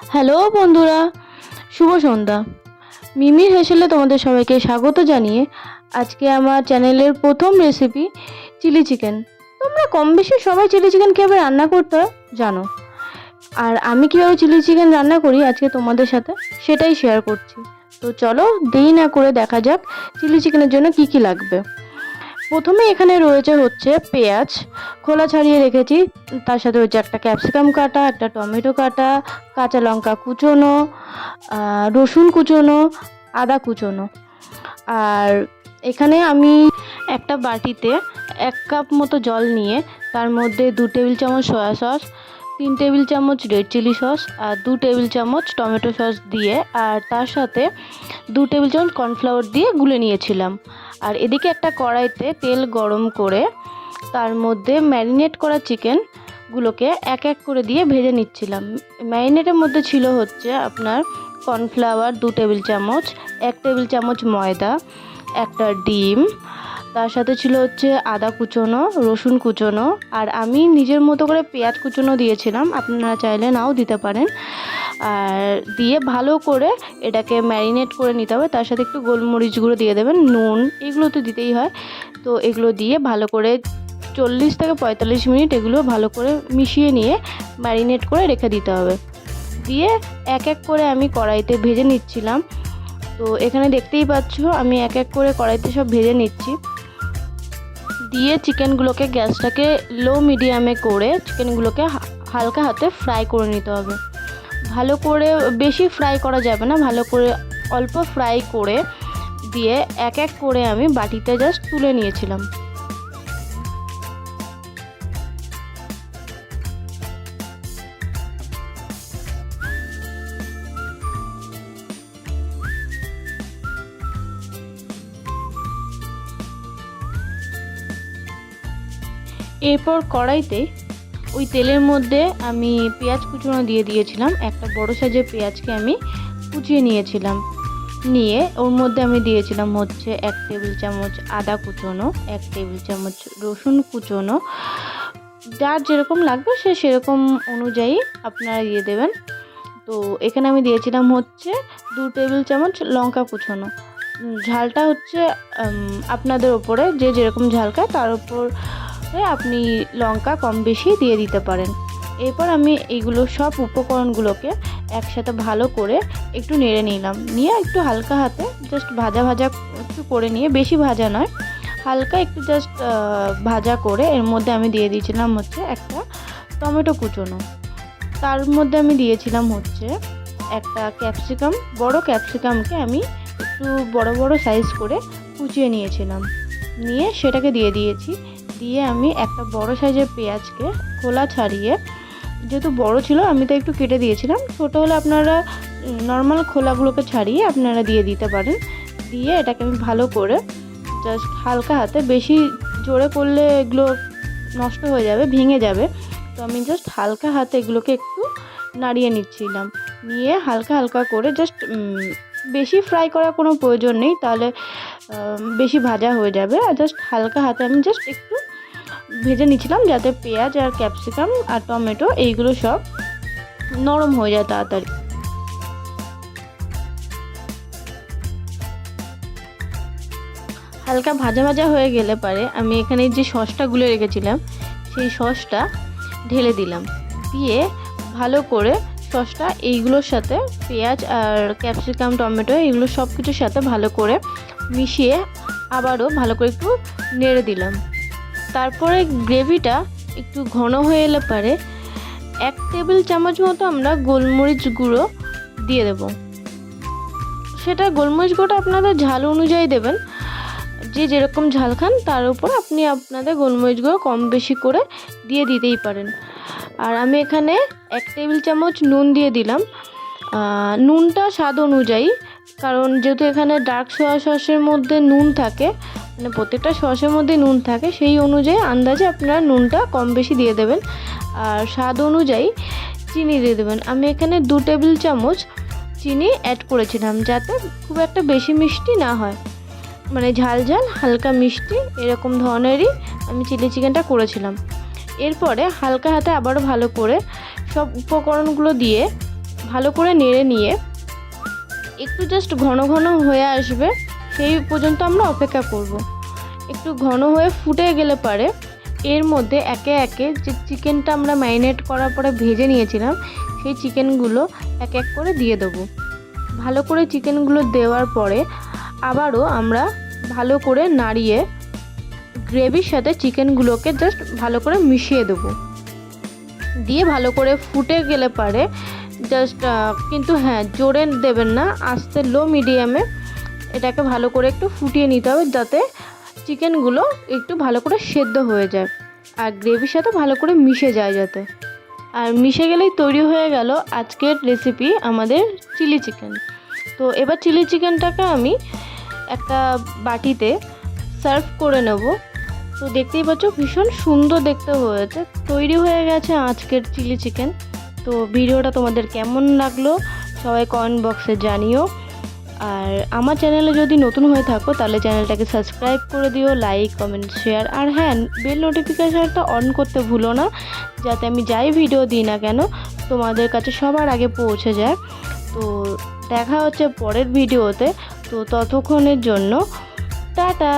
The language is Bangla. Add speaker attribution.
Speaker 1: হ্যালো বন্ধুরা, শুভ সন্ধ্যা। মিমির হেসেলে তোমাদের সবাইকে স্বাগত জানিয়ে আজকে আমার চ্যানেলের প্রথম রেসিপি চিলি চিকেন। তোমরা কম বেশি সবাই চিলি চিকেন কীভাবে রান্না করতে হয় জানো, আর আমি কীভাবে চিলি চিকেন রান্না করি আজকে তোমাদের সাথে সেটাই শেয়ার করছি। তো চলো দেরি না করে দেখা যাক চিলি চিকেনের জন্য কি কি লাগবে। প্রথমে এখানে রয়েছে হচ্ছে পেঁয়াজ খোলা ছাড়িয়ে রেখেছি, তার সাথে হচ্ছে একটা ক্যাপসিকাম কাটা, একটা টমেটো কাটা, কাঁচা লঙ্কা কুচোনো, রসুন কুচোনো, আদা কুচোনো। আর এখানে আমি একটা বাটিতে 1 কাপ মতো জল নিয়ে তার মধ্যে 2 টেবিল চামচ সয়া সস, 3 টেবিল চামচ রেড চিলি সস আর 2 টেবিল চামচ টমেটো সস দিয়ে, আর তার সাথে 2 টেবিল চামচ কর্নফ্লাওয়ার দিয়ে গুলে নিয়েছিলাম। আর এদিকে একটা কড়াইতে তেল গরম করে তার মধ্যে ম্যারিনেট করা চিকেনগুলোকে এক এক করে দিয়ে ভেজে নিচ্ছিলাম। ম্যারিনেটের মধ্যে ছিল হচ্ছে আপনার কর্নফ্লাওয়ার 2 টেবিল চামচ, 1 টেবিল চামচ ময়দা, একটা ডিম, তার সাথে ছিল হচ্ছে আদা কুচোনো, রসুন কুচোনো, আর আমি নিজের মতো করে পেঁয়াজ কুচোনো দিয়েছিলাম, আপনারা চাইলে নাও দিতে পারেন। আর দিয়ে ভালো করে এটাকে ম্যারিনেট করে নিতে হবে। তার সাথে একটু গোলমরিচ গুঁড়ো দিয়ে দেবেন, নুন এগুলো তো দিতেই হয়। তো এগুলো দিয়ে ভালো করে 40 থেকে 45 মিনিট এগুলো ভালো করে মিশিয়ে নিয়ে ম্যারিনেট করে রেখে দিতে হবে। দিয়ে এক এক করে আমি কড়াইতে ভেজে নিচ্ছিলাম। তো এখানে দেখতেই পাচ্ছ আমি এক এক করে কড়াইতে সব ভেজে নিচ্ছি। দিয়ে চিকেনগুলোকে গ্যাসটাকে লো মিডিয়ামে করে চিকেনগুলোকে হালকা হাতে ফ্রাই করে নিতে হবে। ভালো করে বেশি ফ্রাই করা যাবে না, ভালো করে অল্প ফ্রাই করে দিয়ে এক এক করে আমি বাটিতে জাস্ট তুলে নিয়েছিলাম। এরপর কড়াইতে ওই তেলের মধ্যে আমি পেঁয়াজ কুচনো দিয়ে দিয়েছিলাম। একটা বড় সাইজের পেঁয়াজকে আমি কুচিয়ে নিয়েছিলাম, নিয়ে ওর মধ্যে আমি দিয়েছিলাম হচ্ছে 1 টেবিল চামচ আদা কুচনো, 1 টেবিল চামচ রসুন কুচনো, যার যেরকম লাগবে সে সেরকম অনুযায়ী আপনারা দিয়ে দেবেন। তো এখানে আমি দিয়েছিলাম হচ্ছে 2 টেবিল চামচ লঙ্কা কুচনো। ঝালটা হচ্ছে আপনাদের ওপরে, যে যেরকম ঝাল খায় তার উপর আপনি লঙ্কা কম বেশি দিয়ে দিতে পারেন। এরপর আমি এইগুলো সব উপকরণগুলোকে একসাথে ভালো করে একটু নেড়ে নিলাম, নিয়ে একটু হালকা হাতে জাস্ট ভাজা ভাজা একটু করে নিয়ে, বেশি ভাজা নয়, হালকা একটু জাস্ট ভাজা করে এর মধ্যে আমি দিয়ে দিয়েছিলাম হচ্ছে একটা টমেটো কুচোনো। তার মধ্যে আমি দিয়েছিলাম হচ্ছে একটা ক্যাপসিকাম, বড় ক্যাপসিকামকে আমি একটু বড় বড় সাইজ করে কুচিয়ে নিয়েছিলাম, নিয়ে সেটাকে দিয়ে দিয়েছি। দিয়ে আমি একটা বড় সাইজের পেঁয়াজকে খোলা ছাড়িয়ে, যেহেতু বড় ছিল আমি তো একটু কেটে দিয়েছিলাম, ছোটো হলে আপনারা নর্মাল খোলাগুলোকে ছাড়িয়ে আপনারা দিয়ে দিতে পারেন। দিয়ে এটাকে আমি ভালো করে জাস্ট হালকা হাতে, বেশি জোরে করলে এগুলো নষ্ট হয়ে যাবে, ভেঙে যাবে, তো আমি জাস্ট হালকা হাতে এগুলোকে একটু নাড়িয়ে নিচ্ছিলাম। নিয়ে হালকা হালকা করে জাস্ট, বেশি ফ্রাই করার কোনো প্রয়োজন নেই, তাহলে বেশি ভাজা হয়ে যাবে। আর জাস্ট হালকা হাতে আমি জাস্ট একটু ভেজে নিচ্ছিলাম, যাতে পেঁয়াজ আর ক্যাপসিকাম আর টমেটো এইগুলো সব নরম হয়ে যায় তাড়াতাড়ি। হালকা ভাজা ভাজা হয়ে গেলে পারে আমি এখানে যে সসটা গুলে রেখেছিলাম সেই সসটা ঢেলে দিলাম। দিয়ে ভালো করে সসটা এইগুলোর সাথে, পেঁয়াজ আর ক্যাপসিকাম টমেটো এগুলো সব কিছুর সাথে ভালো করে মিশিয়ে আবারও ভালো করে একটু নেড়ে দিলাম। তারপরে গ্রেভিটা একটু ঘন হয়ে এলে পারে 1 টেবিল চামচ মতো আমরা গোলমরিচ গুঁড়ো দিয়ে দেব। সেটা গোলমরিচ গুঁড়োটা আপনাদের ঝাল অনুযায়ী দেবেন, যে যেরকম ঝাল খান তার উপর আপনি আপনাদের গোলমরিচ গুঁড়ো কম বেশি করে দিয়ে দিতেই পারেন। আর আমি এখানে 1 টেবিল চামচ নুন দিয়ে দিলাম, নুনটা স্বাদ অনুযায়ী, কারণ যেহেতু এখানে ডার্ক সোয়া সসের মধ্যে নুন থাকে, মানে প্রত্যেকটা সসের মধ্যে নুন থাকে, সেই অনুযায়ী আন্দাজে আপনারা নুনটা কম বেশি দিয়ে দেবেন। আর স্বাদ অনুযায়ী চিনি দিয়ে দেবেন। আমি এখানে 2 টেবিল চামচ চিনি অ্যাড করেছিলাম, যাতে খুব একটা বেশি মিষ্টি না হয়, মানে ঝাল ঝাল হালকা মিষ্টি এরকম ধরনেরই আমি চিলি চিকেনটা করেছিলাম। এরপরে হালকা হাতে আবারও ভালো করে সব উপকরণগুলো দিয়ে ভালো করে নেড়ে নিয়ে একটু জাস্ট ঘন ঘন হয়ে আসবে, সেই পর্যন্ত আমরা অপেক্ষা করব। একটু ঘন হয়ে ফুটে গেলে পারে এর মধ্যে একে একে যে চিকেনটা আমরা ম্যারিনেট করার পরে ভেজে নিয়েছিলাম সেই চিকেনগুলো এক এক করে দিয়ে দেবো। ভালো করে চিকেনগুলো দেওয়ার পরে আবারও আমরা ভালো করে নাড়িয়ে গ্রেভির সাথে চিকেনগুলোকে জাস্ট ভালো করে মিশিয়ে দেবো। দিয়ে ভালো করে ফুটে গেলে পারে জাস্ট কিন্তু হ্যাঁ, জোরে দেবেন না, আস্তে লো মিডিয়ামে এটাকে ভালো করে একটু ফুটিয়ে নিতে হবে, যাতে চিকেনগুলো একটু ভালো করে সেদ্ধ হয়ে যায় আর গ্রেভির সাথে ভালো করে মিশে যায় যাতে। আর মিশে গেলেই তৈরি হয়ে গেল আজকের রেসিপি আমাদের চিলি চিকেন। তো এবার চিলি চিকেনটাকে আমি একটা বাটিতে সার্ভ করে নেব। তো দেখতেই পাচ্ছ ভীষণ সুন্দর দেখতে হয়েছে, তৈরি হয়ে গেছে আজকের চিলি চিকেন। তো ভিডিওটা তোমাদের কেমন লাগলো সবাই কমেন্ট বক্সে জানিও। আর আমার চ্যানেলে যদি নতুন হয়ে থাকো তাহলে চ্যানেলটাকে সাবস্ক্রাইব করে দিও, লাইক কমেন্ট শেয়ার, আর হ্যাঁ, বেল নোটিফিকেশানটা অন করতে ভুলো না, যাতে আমি যাই ভিডিও দিই না কেন তোমাদের কাছে সবার আগে পৌঁছে যায়। তো দেখা হচ্ছে পরের ভিডিওতে, তো ততক্ষণের জন্য টাটা।